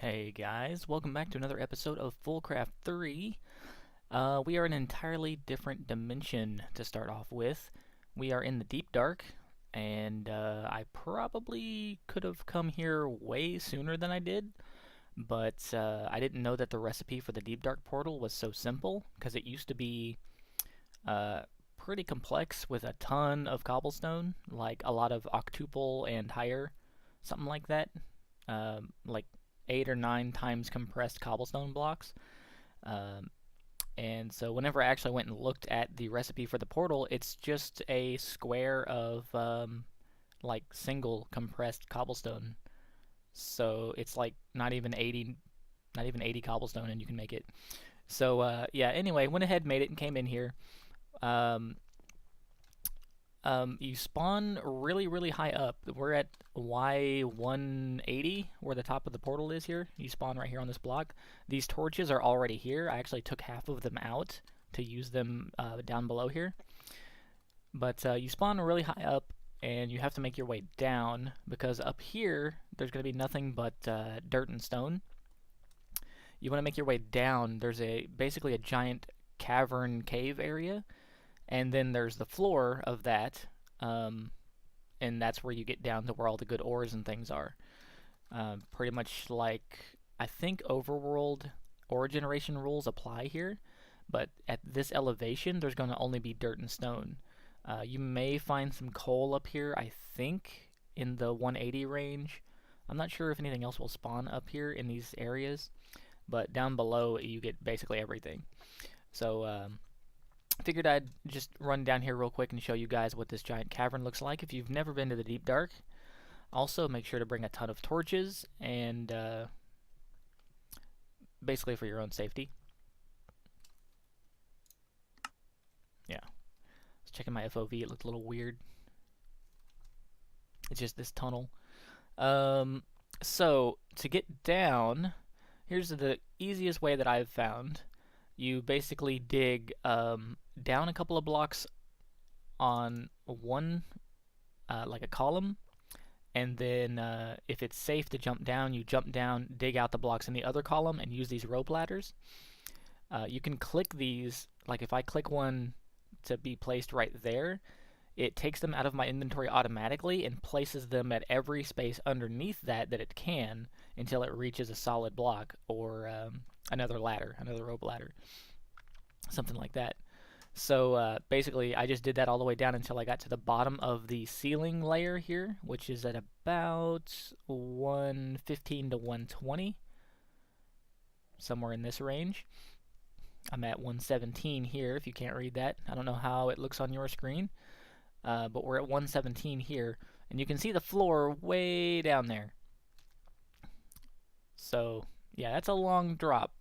Hey guys, welcome back to another episode of FoolCraft 3. We are in an entirely different dimension to start off with. We are in the Deep Dark, and I probably could have come here way sooner than I did, but I didn't know that the recipe for the Deep Dark portal was so simple, because it used to be uh, pretty complex with a ton of cobblestone, like a lot of octuple and higher, something like that. Like 8 or 9 times compressed cobblestone blocks. Um, and so whenever I actually went and looked at the recipe for the portal, it's just a square of like single compressed cobblestone. So it's like not even 80 cobblestone, and you can make it. So yeah. Anyway, went ahead, made it, and came in here. Um, you spawn really, really high up. We're at Y180, where the top of the portal is here. You spawn right here on this block. These torches are already here. I actually took half of them out to use them down below here. But you spawn really high up, and you have to make your way down, because up here, there's going to be nothing but dirt and stone. You want to make your way down. There's basically a giant cavern cave area, and then there's the floor of that, um, and that's where you get down to where all the good ores and things are. Pretty much like, I think overworld ore generation rules apply here, but at this elevation, there's going to only be dirt and stone. You may find some coal up here, I think, in the 180 range. I'm not sure if anything else will spawn up here in these areas, but down below, you get basically everything. So, figured I'd just run down here real quick and show you guys what this giant cavern looks like if you've never been to the Deep Dark. Also, make sure to bring a ton of torches, and basically for your own safety. Yeah. I was checking my FOV, it looked a little weird. It's just this tunnel. So, to get down, here's the easiest way that I've found. You basically dig down a couple of blocks on one, like a column, and then if it's safe to jump down, you jump down, dig out the blocks in the other column, and use these rope ladders. You can click these, like if I click one to be placed right there, it takes them out of my inventory automatically and places them at every space underneath that it can until it reaches a solid block or another ladder, another rope ladder, something like that. So basically, I just did that all the way down until I got to the bottom of the ceiling layer here, which is at about 115 to 120, somewhere in this range. I'm at 117 here, if you can't read that. I don't know how it looks on your screen, but we're at 117 here, and you can see the floor way down there. So, yeah, that's a long drop.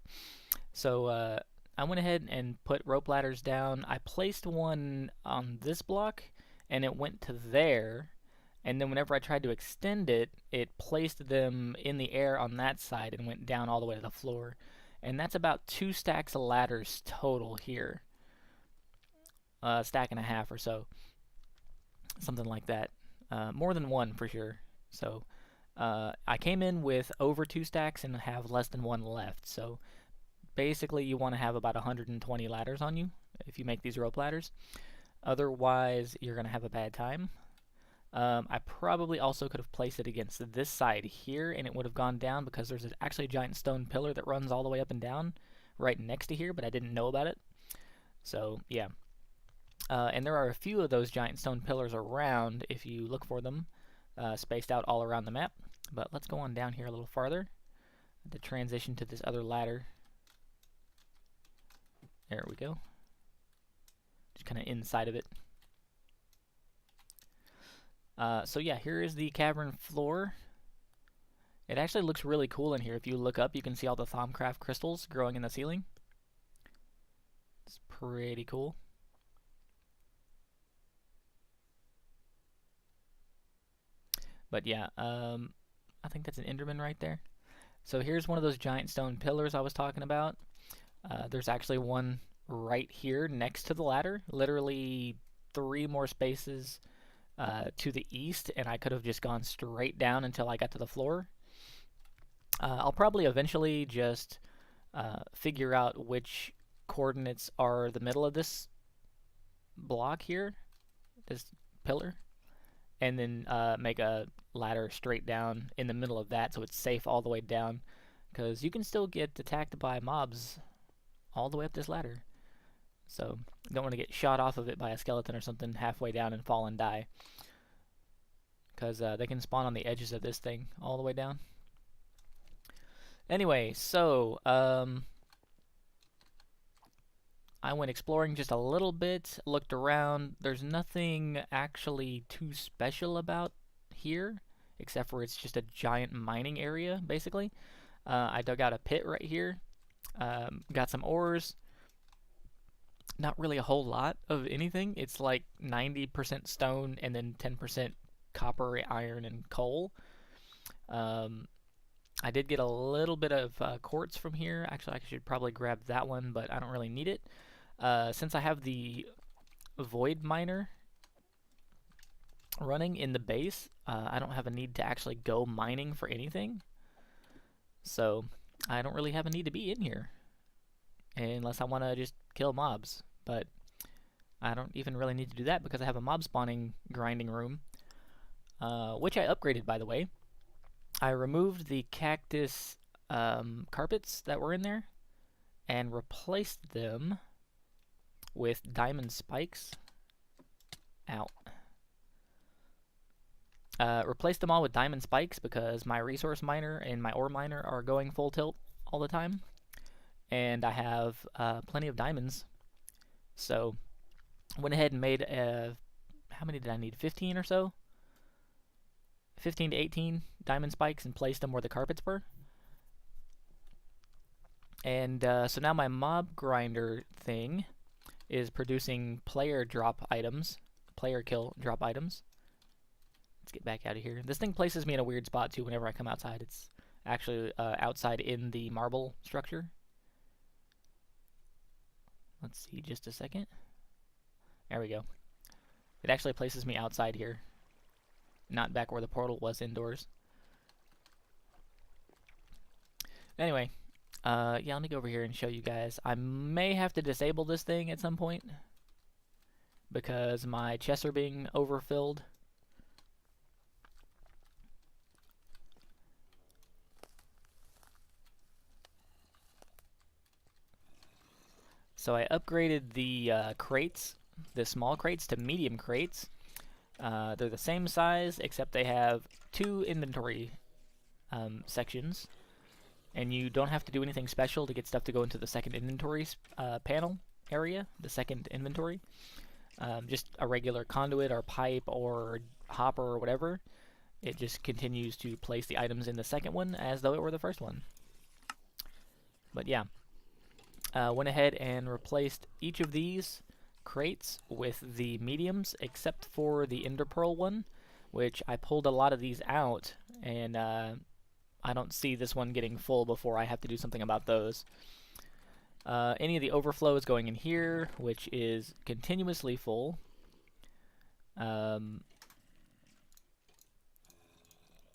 So, I went ahead and put rope ladders down. I placed one on this block, and it went to there. And then whenever I tried to extend it, it placed them in the air on that side and went down all the way to the floor. And that's about 2 stacks of ladders total here. A stack and a half or so. Something like that. More than one for sure. So I came in with over 2 stacks and have less than 1 left. So basically you want to have about 120 ladders on you if you make these rope ladders. Otherwise, you're going to have a bad time. I probably also could have placed it against this side here, and it would have gone down because there's actually a giant stone pillar that runs all the way up and down right next to here, but I didn't know about it. So, yeah. And there are a few of those giant stone pillars around if you look for them, spaced out all around the map. But let's go on down here a little farther to transition to this other ladder. There we go. Just kind of inside of it. So yeah, here is the cavern floor. It actually looks really cool in here. If you look up, you can see all the FoolCraft crystals growing in the ceiling. It's pretty cool. But yeah, I think that's an Enderman right there. So here's one of those giant stone pillars I was talking about. There's actually one right here next to the ladder, literally 3 more spaces to the east, and I could have just gone straight down until I got to the floor. I'll probably eventually just figure out which coordinates are the middle of this block here, this pillar, and then make a ladder straight down in the middle of that so it's safe all the way down, because you can still get attacked by mobs all the way up this ladder. So you don't want to get shot off of it by a skeleton or something halfway down and fall and die, because they can spawn on the edges of this thing all the way down. Anyway, so I went exploring just a little bit, looked around. There's nothing actually too special about here, except for it's just a giant mining area, basically. I dug out a pit right here, got some ores. Not really a whole lot of anything. It's like 90% stone and then 10% copper, iron, and coal. I did get a little bit of quartz from here. Actually, I should probably grab that one, but I don't really need it. Since I have the void miner running in the base, I don't have a need to actually go mining for anything. So I don't really have a need to be in here, unless I want to just kill mobs. But I don't even really need to do that because I have a mob spawning grinding room, which I upgraded, by the way. I removed the cactus carpets that were in there and replaced them with diamond spikes. Ow. Replaced them all with diamond spikes because my resource miner and my ore miner are going full tilt all the time. And I have plenty of diamonds. So I went ahead and made, how many did I need? 15 or so? 15 to 18 diamond spikes and placed them where the carpets were. And so now my mob grinder thing is producing player drop items, player kill drop items. Let's get back out of here. This thing places me in a weird spot too whenever I come outside. It's actually outside in the marble structure. Let's see, just a second. There we go. It actually places me outside here, not back where the portal was indoors. Anyway, yeah, let me go over here and show you guys. I may have to disable this thing at some point because my chests are being overfilled. So I upgraded the crates, the small crates, to medium crates. They're the same size, except they have 2 inventory sections. And you don't have to do anything special to get stuff to go into the second inventory panel area, the second inventory. Just a regular conduit or pipe or hopper or whatever. It just continues to place the items in the second one as though it were the first one. But yeah. Went ahead and replaced each of these crates with the mediums, except for the ender pearl one, which I pulled a lot of these out, and I don't see this one getting full before I have to do something about those. Any of the overflow is going in here, which is continuously full.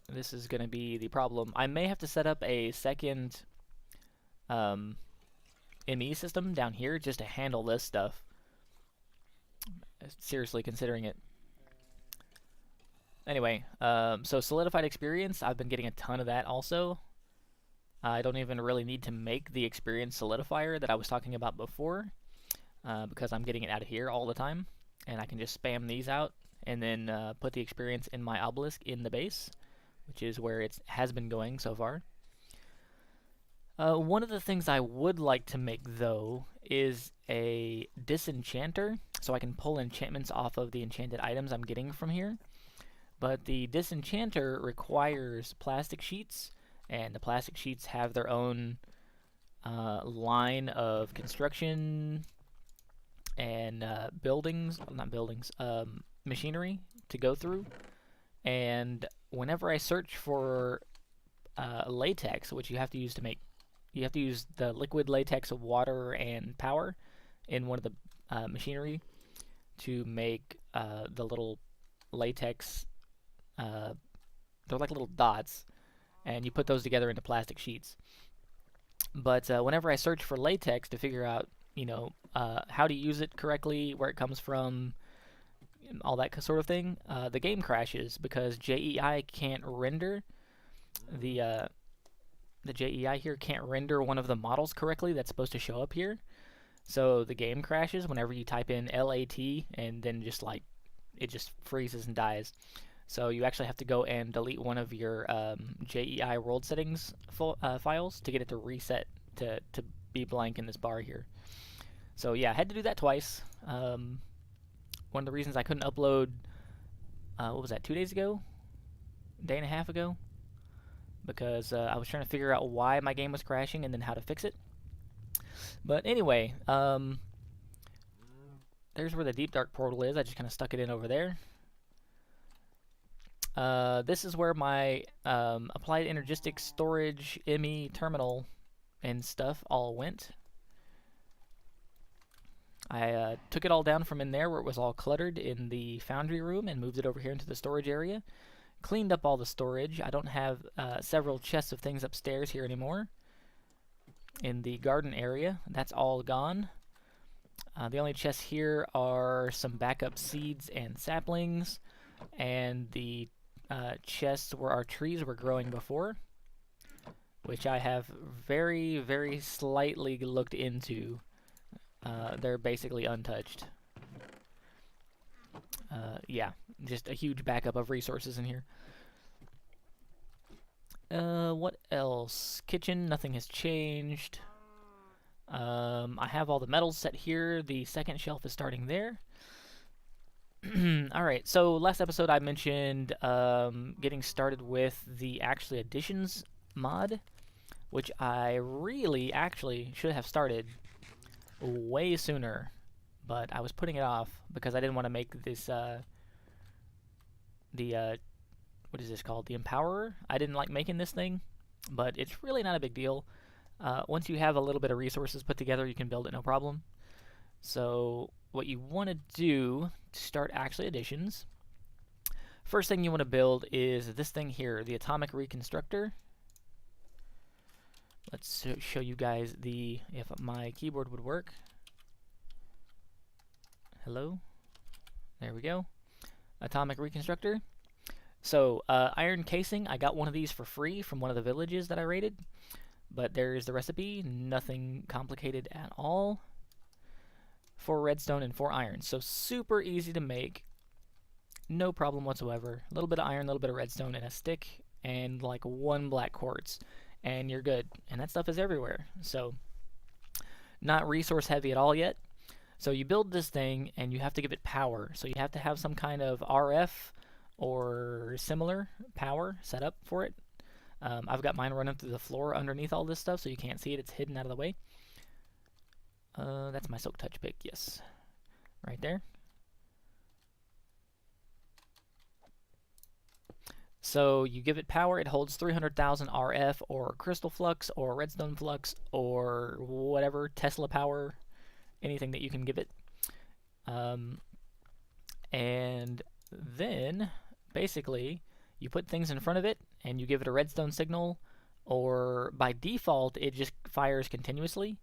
This is going to be the problem. I may have to set up a second ME system down here just to handle this stuff. Seriously considering it. Anyway, so solidified experience, I've been getting a ton of that also. I don't even really need to make the experience solidifier that I was talking about before, because I'm getting it out of here all the time, and I can just spam these out and then put the experience in my obelisk in the base, which is where it has been going so far. One of the things I would like to make, though, is a disenchanter, so I can pull enchantments off of the enchanted items I'm getting from here. But the disenchanter requires plastic sheets, and the plastic sheets have their own line of construction and machinery to go through. And whenever I search for latex, which you have to use to make, you have to use the liquid latex of water and power in one of the machinery to make the little latex. They're like little dots, and you put those together into plastic sheets. But whenever I search for latex to figure out, how to use it correctly, where it comes from, all that sort of thing, the game crashes because JEI can't render the JEI here can't render one of the models correctly that's supposed to show up here. So the game crashes whenever you type in LAT, and then it just freezes and dies. So you actually have to go and delete one of your JEI world settings files to get it to reset to be blank in this bar here. So yeah, I had to do that twice. One of the reasons I couldn't upload, what was that, 2 days ago? A day and a half ago? Because I was trying to figure out why my game was crashing and then how to fix it. But anyway, there's where the deep dark portal is. I just kind of stuck it in over there. This is where my applied energistic storage ME terminal and stuff all went. I took it all down from in there where it was all cluttered in the foundry room and moved it over here into the storage area. Cleaned up all the storage. I don't have several chests of things upstairs here anymore. In the garden area, that's all gone. The only chests here are some backup seeds and saplings, and the chests where our trees were growing before, which I have very, very slightly looked into. They're basically untouched. Yeah, just a huge backup of resources in here. What else? Kitchen, nothing has changed. I have all the metals set here. The second shelf is starting there. Alright, so last episode I mentioned getting started with the actually additions mod, which I really actually should have started way sooner, but I was putting it off because I didn't want to make this what is this called? The Empowerer. I didn't like making this thing, but it's really not a big deal. Once you have a little bit of resources put together, you can build it no problem. So what you want to do to start actually additions, first thing you want to build is this thing here, the Atomic Reconstructor. Let's show you guys if my keyboard would work. Hello? There we go. Atomic Reconstructor. So, iron casing, I got one of these for free from one of the villages that I raided. But there's the recipe, nothing complicated at all. 4 redstone and 4 iron. So super easy to make. No problem whatsoever. A little bit of iron, a little bit of redstone, and a stick, and like 1 black quartz. And you're good. And that stuff is everywhere. So, not resource heavy at all yet. So you build this thing, and you have to give it power. So you have to have some kind of RF or similar power set up for it. I've got mine running through the floor underneath all this stuff, so you can't see it. It's hidden out of the way. That's my silk touch pick, yes. Right there. So you give it power, it holds 300,000 RF or crystal flux or redstone flux or whatever, Tesla power, anything that you can give it. And then basically you put things in front of it and you give it a redstone signal, or by default it just fires continuously.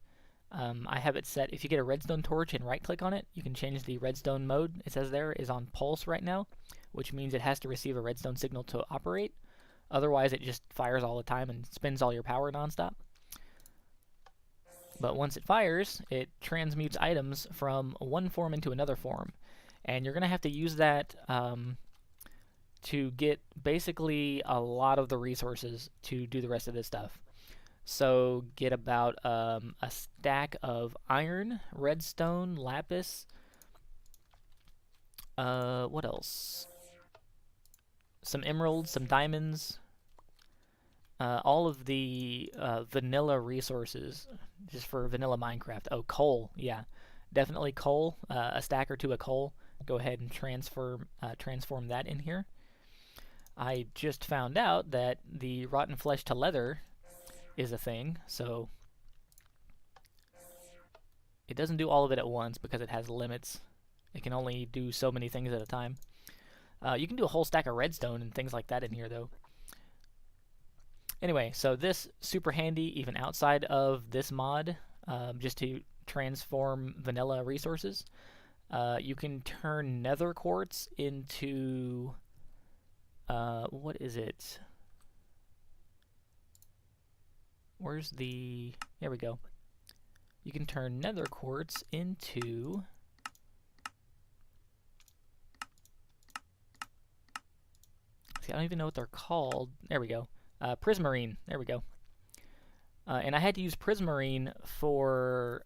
I have it set, if you get a redstone torch and right click on it, you can change the redstone mode. It says there is on pulse right now, which means it has to receive a redstone signal to operate. Otherwise it just fires all the time and spins all your power nonstop. But once it fires, it transmutes items from one form into another form. And you're going to have to use that to get basically a lot of the resources to do the rest of this stuff. So get about a stack of iron, redstone, lapis. What else? Some emeralds, some diamonds. All of the vanilla resources, just for vanilla Minecraft. Oh, coal, yeah. Definitely coal, a stack or 2 of coal. Go ahead and transform that in here. I just found out that the rotten flesh to leather is a thing, so it doesn't do all of it at once because it has limits. It can only do so many things at a time. You can do a whole stack of redstone and things like that in here, though. Anyway, so this super handy even outside of this mod, just to transform vanilla resources. You can turn nether quartz into what is it? Where's the... There we go. You can turn nether quartz into... See, I don't even know what they're called. There we go. Prismarine. There we go. And I had to use Prismarine for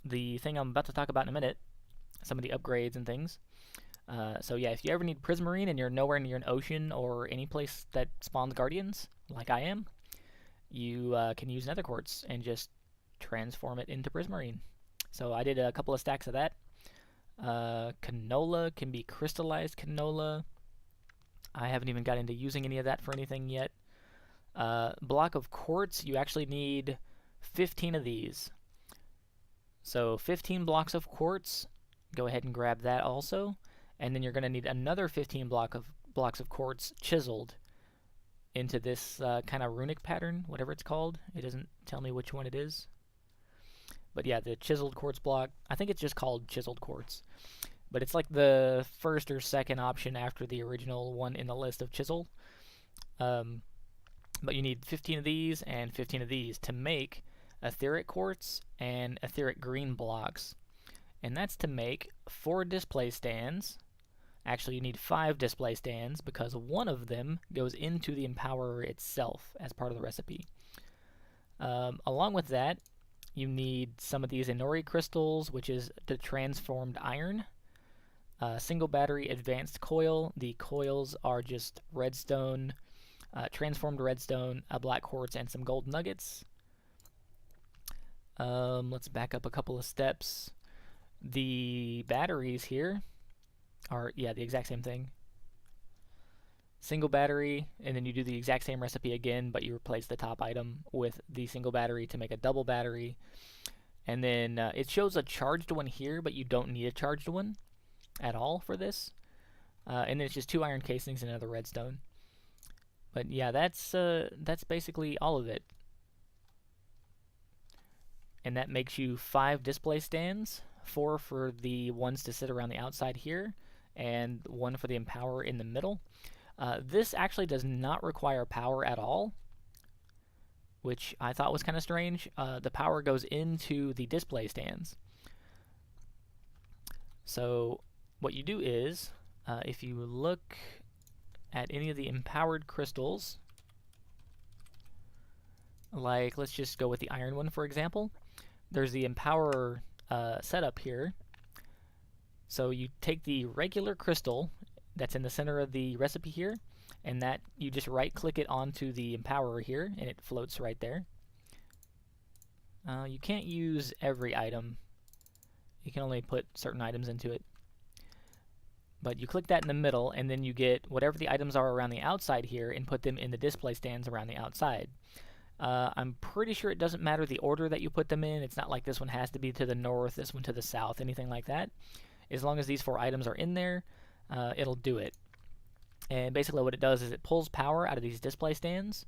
the thing I'm about to talk about in a minute. Some of the upgrades and things. So yeah, if you ever need Prismarine and you're nowhere near an ocean or any place that spawns guardians, like I am, you can use nether quartz and just transform it into Prismarine. So I did a couple of stacks of that. Canola can be crystallized canola. I haven't even got into using any of that for anything yet. Block of quartz, you actually need 15 of these. So 15 blocks of quartz. Go ahead and grab that also. And then you're going to need another 15 blocks of quartz chiseled into this kind of runic pattern, whatever it's called. It doesn't tell me which one it is. But yeah, the chiseled quartz block, I think it's just called chiseled quartz. But it's like the first or second option after the original one in the list of chisel. But you need 15 of these and 15 of these to make etheric quartz and etheric green blocks. And that's to make 4 display stands. Actually, you need 5 display stands because one of them goes into the Empowerer itself as part of the recipe. Along with that, you need some of these Inori crystals, which is the transformed iron. Single battery advanced coil. The coils are just redstone, transformed redstone, a black quartz, and some gold nuggets. Let's back up a couple of steps. The batteries here are, yeah, the exact same thing. Single battery, and then you do the exact same recipe again, but you replace the top item with the single battery to make a double battery. And then it shows a charged one here, but you don't need a charged one at all for this. And then it's just 2 iron casings and another redstone. But yeah, that's basically all of it. And that makes you 5 display stands, 4 for the ones to sit around the outside here, and 1 for the Empower in the middle. This actually does not require power at all, which I thought was kind of strange. The power goes into the display stands. So what you do is, if you look at any of the empowered crystals, like let's just go with the iron one for example, there's the Empower setup here. So you take the regular crystal that's in the center of the recipe here, and that you just right click it onto the Empowerer here and it floats right there. You can't use every item. You can only put certain items into it. But you click that in the middle and then you get whatever the items are around the outside here and put them in the display stands around the outside. I'm pretty sure it doesn't matter the order that you put them in. It's not like this one has to be to the north, this one to the south, anything like that. As long as these 4 items are in there, it'll do it. And basically what it does is it pulls power out of these display stands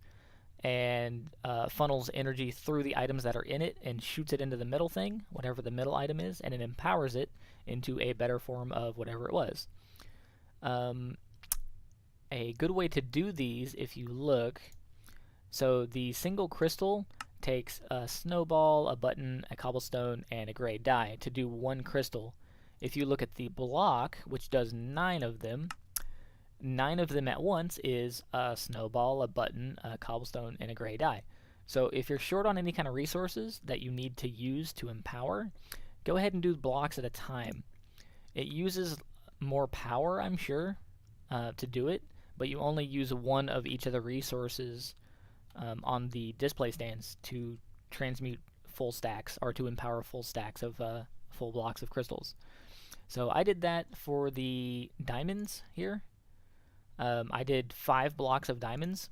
and funnels energy through the items that are in it and shoots it into the middle thing, whatever the middle item is, and it empowers it into a better form of whatever it was. A good way to do these, if you look, so the single crystal takes a snowball, a button, a cobblestone, and a gray dye to do 1 crystal. If you look at the block, which does 9 of them, 9 of them at once is a snowball, a button, a cobblestone, and a gray dye. So if you're short on any kind of resources that you need to use to empower, go ahead and do blocks at a time. It uses more power, I'm sure, to do it, but you only use 1 of each of the resources on the display stands to transmute full stacks, or to empower full stacks of full blocks of crystals. So I did that for the diamonds here. I did 5 blocks of diamonds.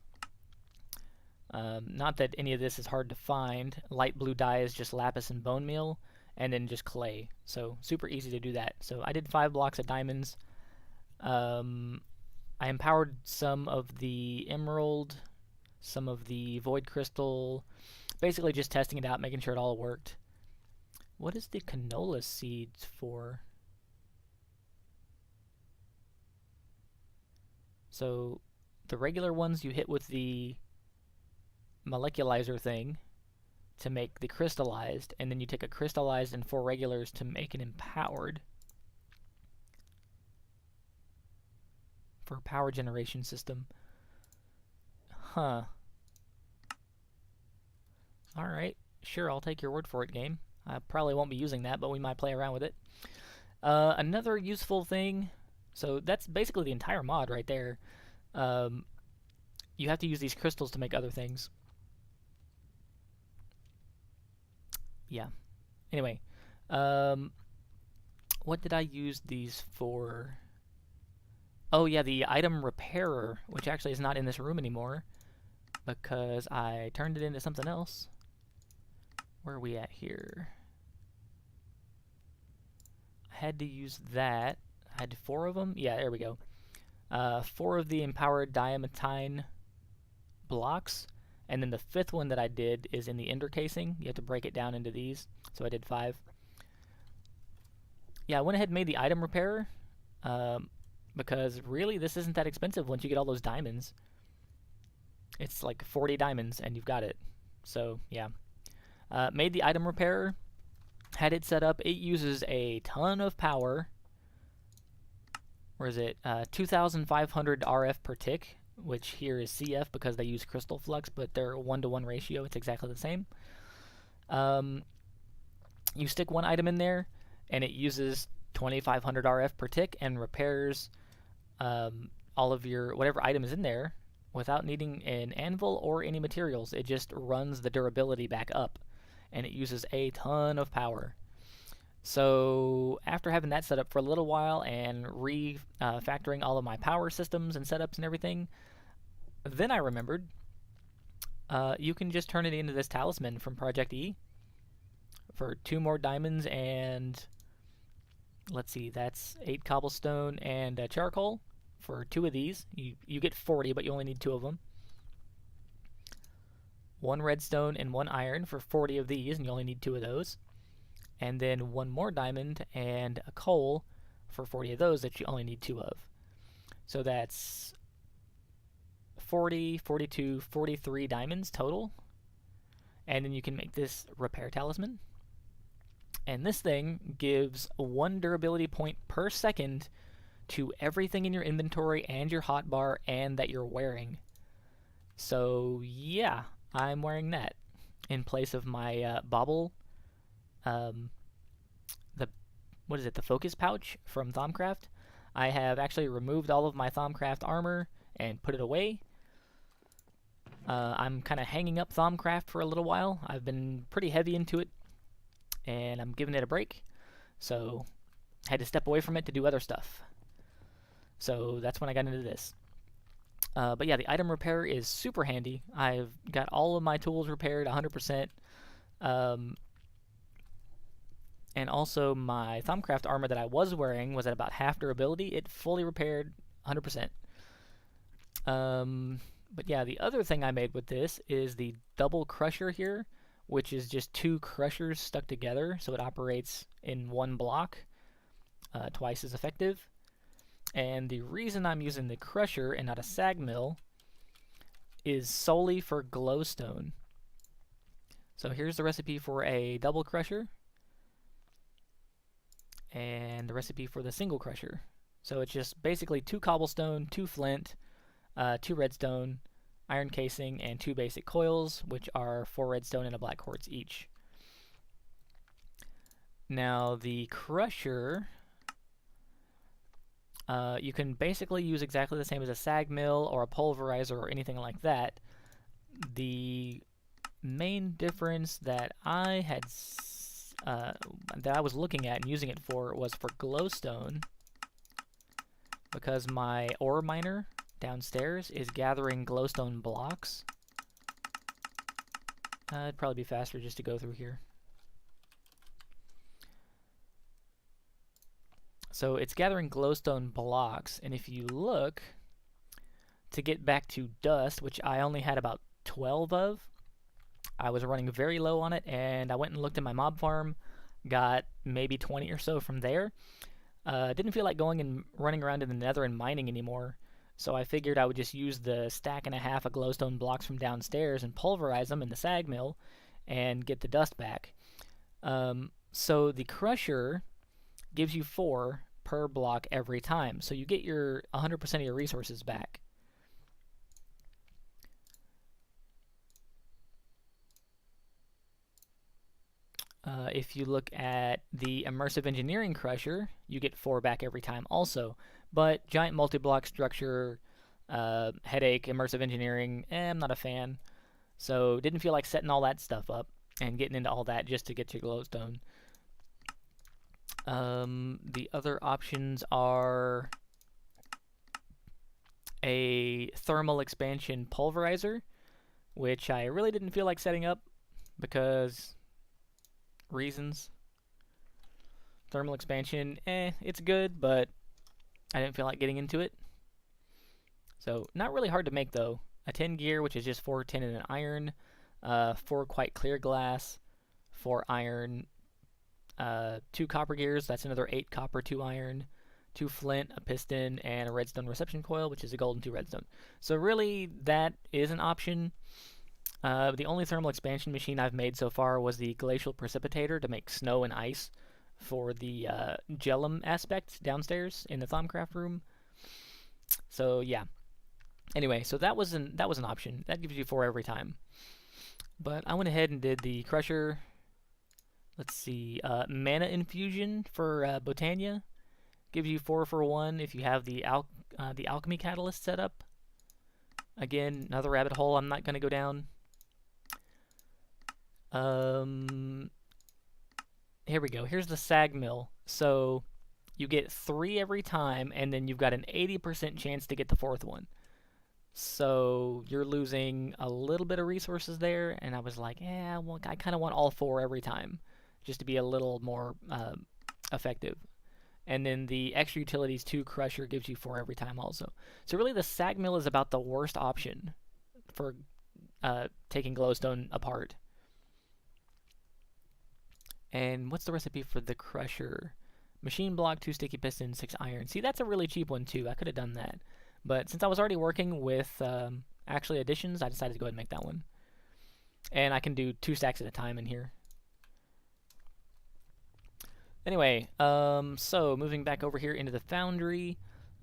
Not that any of this is hard to find. Light blue dye is just lapis and bone meal, and then just clay. So super easy to do that. So I did 5 blocks of diamonds. I empowered some of the emerald some of the void crystal, basically just testing it out, making sure it all worked. What is the canola seeds for? So the regular ones you hit with the moleculizer thing to make the crystallized, and then you take a crystallized and 4 regulars to make an empowered for a power generation system. Huh. Alright, sure, I'll take your word for it, game. I probably won't be using that, but we might play around with it. Another useful thing, so that's basically the entire mod right there. You have to use these crystals to make other things. Yeah. Anyway, what did I use these for? Oh yeah, the item repairer, which actually is not in this room anymore because I turned it into something else. Where are we at here? I had to use that. I had 4 of them. Yeah, there we go. 4 of the empowered diamantine blocks, and then the 5th one that I did is in the ender casing. You have to break it down into these, so I did 5. Yeah, I went ahead and made the item repairer because really this isn't that expensive once you get all those diamonds. It's like 40 diamonds and you've got it. So yeah, made the item repairer, had it set up. It uses a ton of power. Where is it? 2,500 RF per tick, which here is CF because they use crystal flux, but they're 1-to-1 ratio. It's exactly the same. You stick one item in there, and it uses 2,500 RF per tick and repairs all of your whatever item is in there without needing an anvil or any materials. It just runs the durability back up, and it uses a ton of power. So after having that set up for a little while and refactoring all of my power systems and setups and everything, then I remembered you can just turn it into this talisman from Project E for 2 more diamonds and let's see, that's 8 cobblestone and charcoal for 2 of these. You get 40, but you only need 2 of them. 1 redstone and 1 iron for 40 of these, and you only need 2 of those. And then 1 more diamond and a coal for 40 of those that you only need 2 of. So that's 40, 42, 43 diamonds total. And then you can make this repair talisman. And this thing gives 1 durability point per second to everything in your inventory and your hotbar and that you're wearing. So yeah, I'm wearing that in place of my bauble. The focus pouch from FoolCraft. I have actually removed all of my FoolCraft armor and put it away. I'm kind of hanging up FoolCraft for a little while. I've been pretty heavy into it, and I'm giving it a break. So I had to step away from it to do other stuff. So that's when I got into this. But yeah, the item repair is super handy. I've got all of my tools repaired 100%. And also my FoolCraft armor that I was wearing was at about half durability. It fully repaired 100%. But yeah, the other thing I made with this is the double crusher here, which is just 2 crushers stuck together, so it operates in 1 block, twice as effective. And the reason I'm using the crusher and not a sag mill is solely for glowstone. So here's the recipe for a double crusher and the recipe for the single crusher. So it's just basically 2 cobblestone, 2 flint, 2 redstone, iron casing, and 2 basic coils, which are 4 redstone and a black quartz each. Now the crusher, you can basically use exactly the same as a sag mill or a pulverizer or anything like that. The main difference that I had that I was looking at and using it for was for glowstone, because my ore miner downstairs is gathering glowstone blocks. It'd probably be faster just to go through here. So it's gathering glowstone blocks, and if you look to get back to dust, which I only had about 12 of. I was running very low on it, and I went and looked at my mob farm, got maybe 20 or so from there. Didn't feel like going and running around in the nether and mining anymore, so I figured I would just use the stack and a half of glowstone blocks from downstairs and pulverize them in the sag mill and get the dust back. So the crusher gives you 4 per block every time, so you get your 100% of your resources back. If you look at the immersive engineering crusher, you get 4 back every time also. But giant multi-block structure, headache, immersive engineering, I'm not a fan. So didn't feel like setting all that stuff up and getting into all that just to get your glowstone. The other options are a thermal expansion pulverizer, which I really didn't feel like setting up because reasons. Thermal expansion, it's good, but I didn't feel like getting into it. So not really hard to make though. A tin gear, which is just 4 tin and an iron, 4 quite clear glass, 4 iron, 2 copper gears, that's another 8 copper, 2 iron, 2 flint, a piston, and a redstone reception coil, which is a gold and 2 redstone. So really, that is an option. The only thermal expansion machine I've made so far was the glacial precipitator to make snow and ice for the Gellum aspect downstairs in the FoolCraft room. So yeah. Anyway, so that was an option. That gives you 4 every time. But I went ahead and did the crusher. Let's see, mana infusion for Botania gives you 4 for 1 if you have the alchemy catalyst set up. Again, another rabbit hole I'm not going to go down. Here we go. Here's the sag mill. So you get 3 every time, and then you've got an 80% chance to get the 4th one. So you're losing a little bit of resources there, and I was like, well, I kind of want all 4 every time, just to be a little more effective. And then the extra utilities 2 crusher gives you 4 every time also. So really the sag mill is about the worst option for taking glowstone apart. And what's the recipe for the crusher? Machine block, 2 sticky pistons, 6 iron. See, that's a really cheap one too. I could have done that. But since I was already working with actually additions, I decided to go ahead and make that one. And I can do 2 stacks at a time in here. Anyway, so moving back over here into the foundry,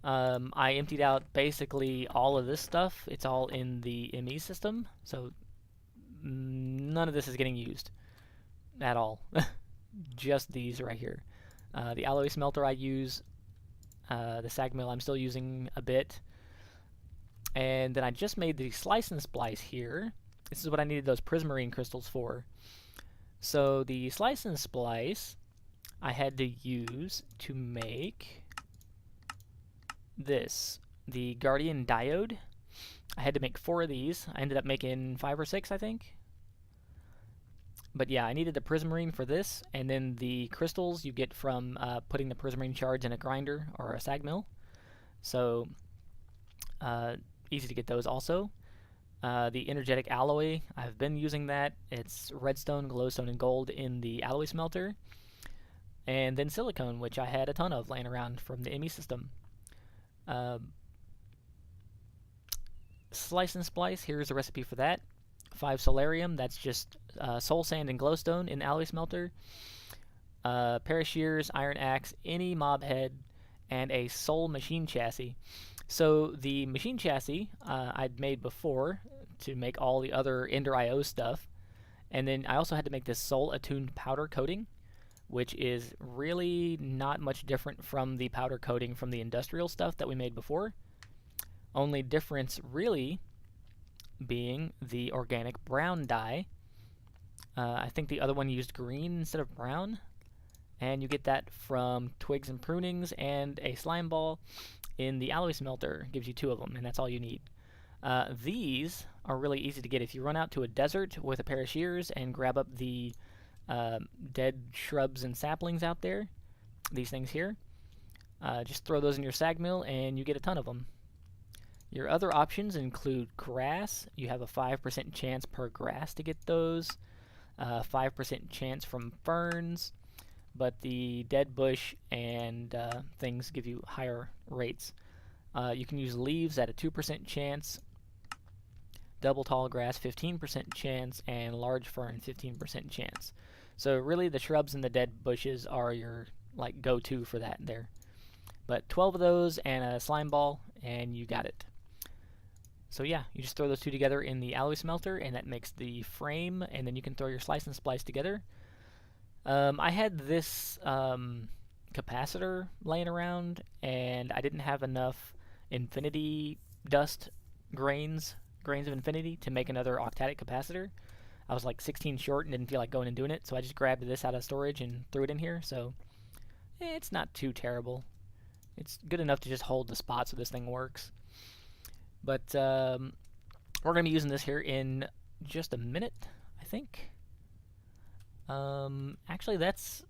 I emptied out basically all of this stuff. It's all in the ME system, so none of this is getting used at all. Just these right here. The alloy smelter I use, the sag mill I'm still using a bit, and then I just made the slice and splice here. This is what I needed those prismarine crystals for. So the slice and splice I had to use to make this, the Guardian diode. I had to make 4 of these. I ended up making 5 or 6, I think. But yeah, I needed the prismarine for this, and then the crystals you get from putting the prismarine shards in a grinder or a sag mill. So easy to get those also. The energetic alloy, I've been using that. It's redstone, glowstone, and gold in the alloy smelter. And then silicone, which I had a ton of laying around from the ME system. Slice and splice, here's a recipe for that. 5 solarium, that's just soul sand and glowstone in alloy smelter. Pair of shears, iron axe, any mob head, and a soul machine chassis. So the machine chassis I'd made before to make all the other Ender IO stuff. And then I also had to make this soul attuned powder coating, which is really not much different from the powder coating from the industrial stuff that we made before. Only difference really being the organic brown dye. I think the other one used green instead of brown, and you get that from twigs and prunings and a slime ball in the alloy smelter. Gives you 2 of them, and that's all you need. These are really easy to get if you run out to a desert with a pair of shears and grab up the dead shrubs and saplings out there, these things here. Just throw those in your sag mill and you get a ton of them. Your other options include grass. You have a 5% chance per grass to get those. 5% chance from ferns, but the dead bush and things give you higher rates. You can use leaves at a 2% chance, double tall grass 15% chance, and large fern 15% chance. So really the shrubs and the dead bushes are your like go-to for that there. But 12 of those and a slime ball and you got it. So yeah, you just throw those two together in the alloy smelter and that makes the frame, and then you can throw your slice and splice together. I had this capacitor laying around and I didn't have enough infinity dust grains of infinity to make another octadic capacitor. I was like 16 short and didn't feel like going and doing it, so I just grabbed this out of storage and threw it in here. So it's not too terrible. It's good enough to just hold the spot so this thing works. But we're going to be using this here in just a minute, I think. Actually, that's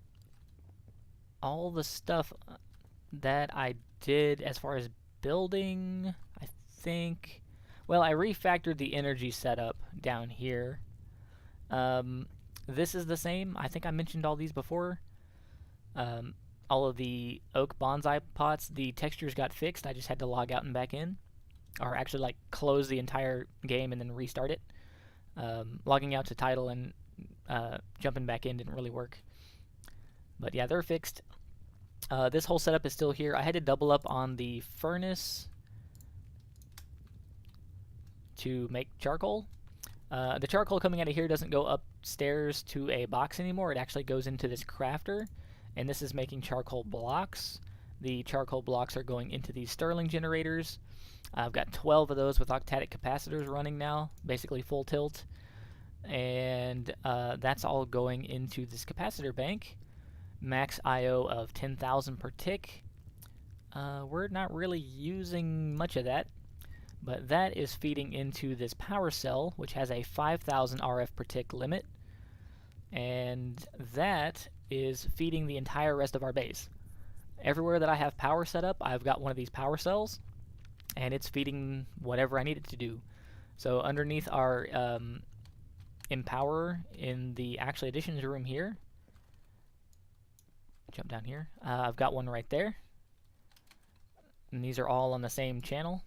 all the stuff that I did as far as building, I think. Well, I refactored the energy setup down here. This is the same. I think I mentioned all these before. All of the oak bonsai pots, the textures got fixed. I just had to log out and back in. Or actually, like, close the entire game and then restart it. Logging out to title and jumping back in didn't really work. But yeah, they're fixed. This whole setup is still here. I had to double up on the furnace to make charcoal. The charcoal coming out of here doesn't go upstairs to a box anymore. It actually goes into this crafter, and this is making charcoal blocks. The charcoal blocks are going into these Stirling generators. I've got 12 of those with octadic capacitors running now, basically full tilt. And that's all going into this capacitor bank. Max IO of 10,000 per tick. We're not really using much of that, but that is feeding into this power cell, which has a 5,000 RF per tick limit, and that is feeding the entire rest of our base. Everywhere that I have power set up, I've got one of these power cells, and it's feeding whatever I need it to do. So underneath our Empower in the actual additions room here, jump down here, I've got one right there, and these are all on the same channel.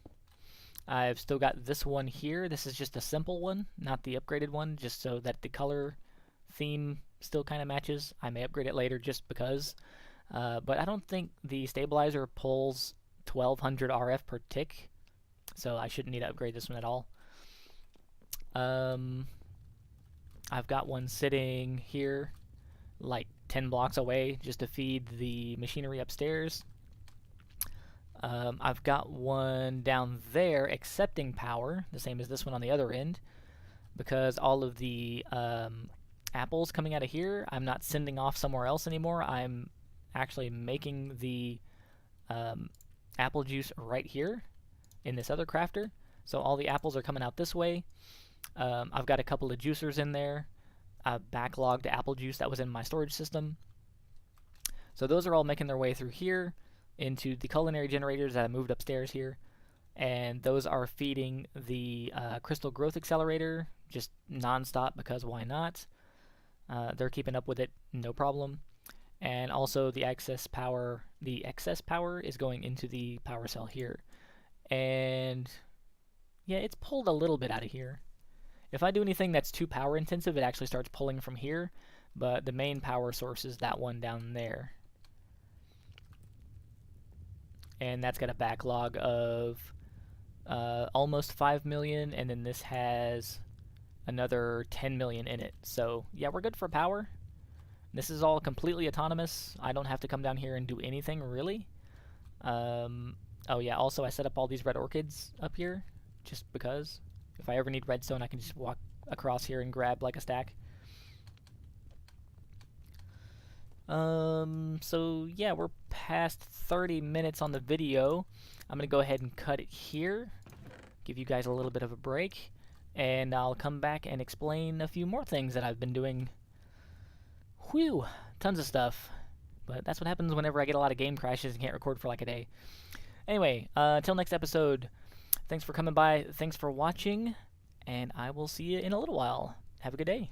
I've still got this one here. This is just a simple one, not the upgraded one, just so that the color theme still kind of matches. I may upgrade it later just because, but I don't think the stabilizer pulls 1200 RF per tick, so I shouldn't need to upgrade this one at all. I've got one sitting here like 10 blocks away just to feed the machinery upstairs. I've got one down there accepting power, the same as this one on the other end, because all of the apples coming out of here, I'm not sending off somewhere else anymore. I'm actually making the apple juice right here in this other crafter. So all the apples are coming out this way. I've got a couple of juicers in there. I've backlogged apple juice that was in my storage system. So those are all making their way through here into the culinary generators that I moved upstairs here. And those are feeding the crystal growth accelerator just non-stop, because why not? They're keeping up with it, no problem. And also the excess power is going into the power cell here. And yeah, it's pulled a little bit out of here. If I do anything that's too power intensive, it actually starts pulling from here, but the main power source is that one down there. And that's got a backlog of almost 5 million, and then this has another 10 million in it. So yeah, we're good for power. This is all completely autonomous. I don't have to come down here and do anything really. Oh yeah, also I set up all these red orchids up here just because. If I ever need redstone, I can just walk across here and grab like a stack. So yeah, we're past 30 minutes on the video. I'm gonna go ahead and cut it here, give you guys a little bit of a break, and I'll come back and explain a few more things that I've been doing. Whew, tons of stuff. But that's what happens whenever I get a lot of game crashes and can't record for like a day. Anyway, until next episode, Thanks for coming by. Thanks for watching. And I will see you in a little while. Have a good day.